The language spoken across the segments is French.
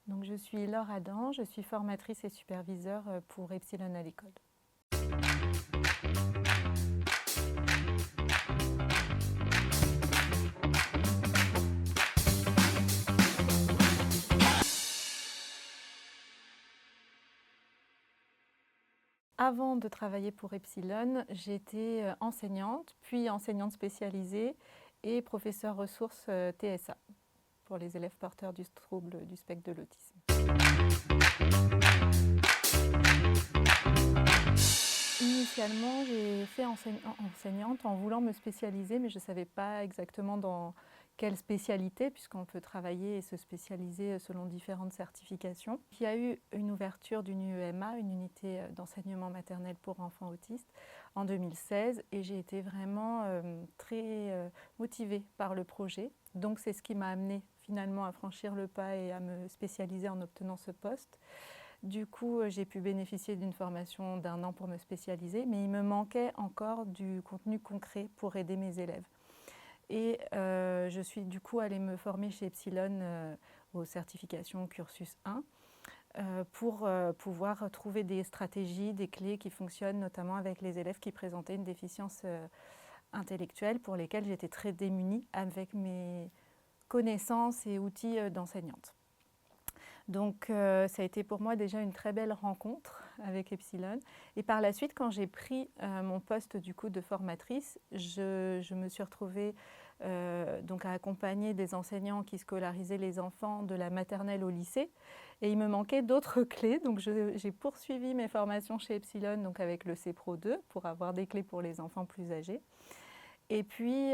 Donc, je suis Laure Adam, je suis formatrice et superviseure pour Epsilon à l'école. Avant de travailler pour Epsilon, j'étais enseignante, puis enseignante spécialisée et professeure ressource TSA pour les élèves porteurs du trouble du spectre de l'autisme. Initialement, j'ai fait enseignante en voulant me spécialiser, mais je ne savais pas exactement dans quelle spécialité, puisqu'on peut travailler et se spécialiser selon différentes certifications. Il y a eu une ouverture d'une UEMA, une unité d'enseignement maternel pour enfants autistes, en 2016, et j'ai été vraiment très motivée par le projet. Donc c'est ce qui m'a amenée finalement à franchir le pas et à me spécialiser en obtenant ce poste. Du coup, j'ai pu bénéficier d'une formation d'1 an pour me spécialiser, mais il me manquait encore du contenu concret pour aider mes élèves. Et je suis du coup allée me former chez Epsilon aux certifications Cursus 1 pour pouvoir trouver des stratégies, des clés qui fonctionnent notamment avec les élèves qui présentaient une déficience intellectuelle pour lesquels j'étais très démunie avec mes connaissances et outils d'enseignante. Donc ça a été pour moi déjà une très belle rencontre avec Epsilon. Et par la suite, quand j'ai pris mon poste du coup de formatrice, je me suis retrouvée donc à accompagner des enseignants qui scolarisaient les enfants de la maternelle au lycée. Et il me manquait d'autres clés. Donc j'ai poursuivi mes formations chez Epsilon donc avec le CPRO 2 pour avoir des clés pour les enfants plus âgés. Et puis,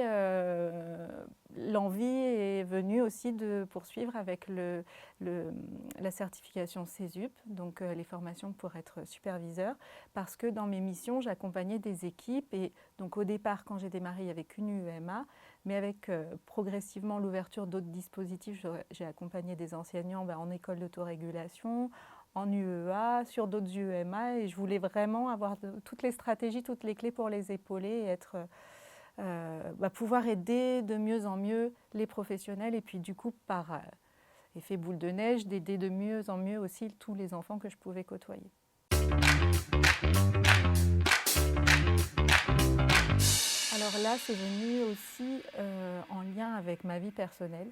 l'envie est venue aussi de poursuivre avec la certification CESUP, donc les formations pour être superviseur, parce que dans mes missions, j'accompagnais des équipes. Et donc au départ, quand j'ai démarré, il n'y avait qu'une UEMA, mais avec progressivement l'ouverture d'autres dispositifs, j'ai accompagné des enseignants en école d'autorégulation, en UEA, sur d'autres UEMA, et je voulais vraiment avoir toutes les stratégies, toutes les clés pour les épauler et être... pouvoir aider de mieux en mieux les professionnels et puis du coup par effet boule de neige d'aider de mieux en mieux aussi tous les enfants que je pouvais côtoyer. Alors là c'est venu aussi en lien avec ma vie personnelle.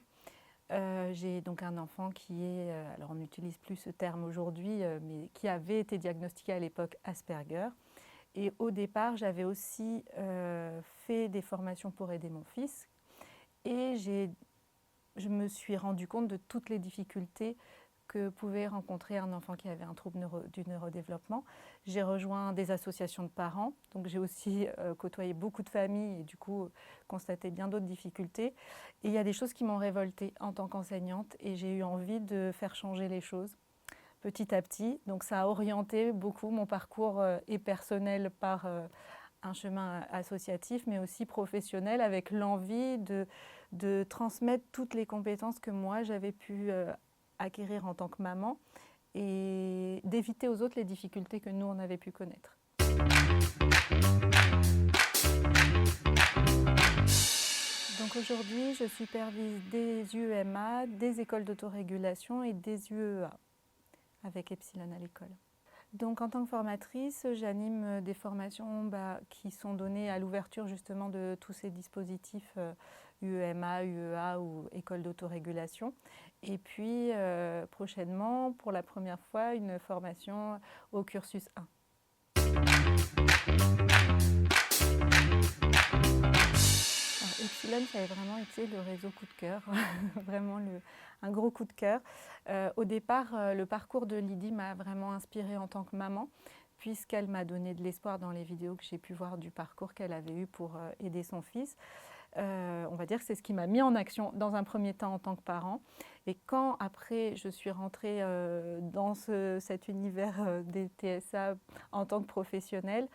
J'ai donc un enfant qui est, alors on n'utilise plus ce terme aujourd'hui, mais qui avait été diagnostiqué à l'époque Asperger. Et au départ, j'avais aussi fait des formations pour aider mon fils. Et je me suis rendu compte de toutes les difficultés que pouvait rencontrer un enfant qui avait un trouble du neurodéveloppement. J'ai rejoint des associations de parents, donc j'ai aussi côtoyé beaucoup de familles et du coup constaté bien d'autres difficultés. Et il y a des choses qui m'ont révoltée en tant qu'enseignante et j'ai eu envie de faire changer les choses petit à petit. Donc ça a orienté beaucoup mon parcours et personnel par un chemin associatif, mais aussi professionnel, avec l'envie de transmettre toutes les compétences que moi j'avais pu acquérir en tant que maman et d'éviter aux autres les difficultés que nous on avait pu connaître. Donc aujourd'hui, je supervise des UEMA, des écoles d'autorégulation et des UEA avec Epsilon à l'école. Donc en tant que formatrice, j'anime des formations qui sont données à l'ouverture justement de tous ces dispositifs UEMA, UEA ou école d'autorégulation. Et puis prochainement, pour la première fois, une formation au cursus 1. Alors, Epsilon, ça a vraiment été le réseau coup de cœur, vraiment un gros coup de cœur. Au départ, le parcours de Lydie m'a vraiment inspirée en tant que maman, puisqu'elle m'a donné de l'espoir dans les vidéos que j'ai pu voir du parcours qu'elle avait eu pour aider son fils. On va dire que c'est ce qui m'a mis en action dans un premier temps en tant que parent. Et quand après je suis rentrée dans cet univers des TSA en tant que professionnelle,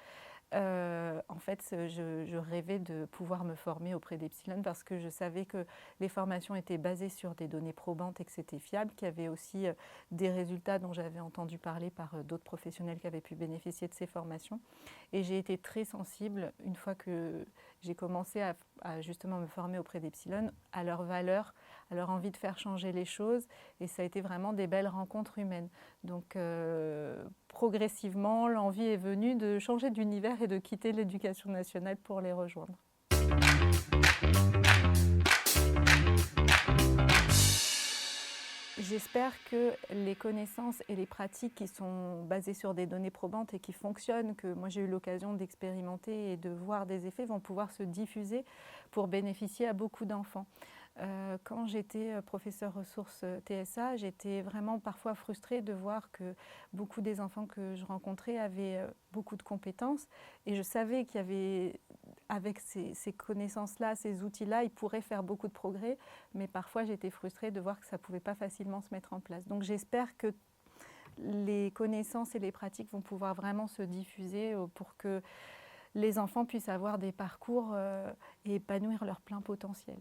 en fait, je rêvais de pouvoir me former auprès d'Epsilon parce que je savais que les formations étaient basées sur des données probantes et que c'était fiable, qu'il y avait aussi des résultats dont j'avais entendu parler par d'autres professionnels qui avaient pu bénéficier de ces formations. Et j'ai été très sensible, une fois que j'ai commencé à justement me former auprès d'Epsilon, à leur valeur, à leur envie de faire changer les choses. Et ça a été vraiment des belles rencontres humaines. Donc progressivement, l'envie est venue de changer d'univers et de quitter l'éducation nationale pour les rejoindre. J'espère que les connaissances et les pratiques qui sont basées sur des données probantes et qui fonctionnent, que moi j'ai eu l'occasion d'expérimenter et de voir des effets, vont pouvoir se diffuser pour bénéficier à beaucoup d'enfants. Quand j'étais professeure ressources TSA, j'étais vraiment parfois frustrée de voir que beaucoup des enfants que je rencontrais avaient beaucoup de compétences et je savais qu'il y avait, avec ces connaissances-là, ces outils-là, ils pourraient faire beaucoup de progrès, mais parfois j'étais frustrée de voir que ça ne pouvait pas facilement se mettre en place. Donc j'espère que les connaissances et les pratiques vont pouvoir vraiment se diffuser pour que les enfants puissent avoir des parcours et épanouir leur plein potentiel.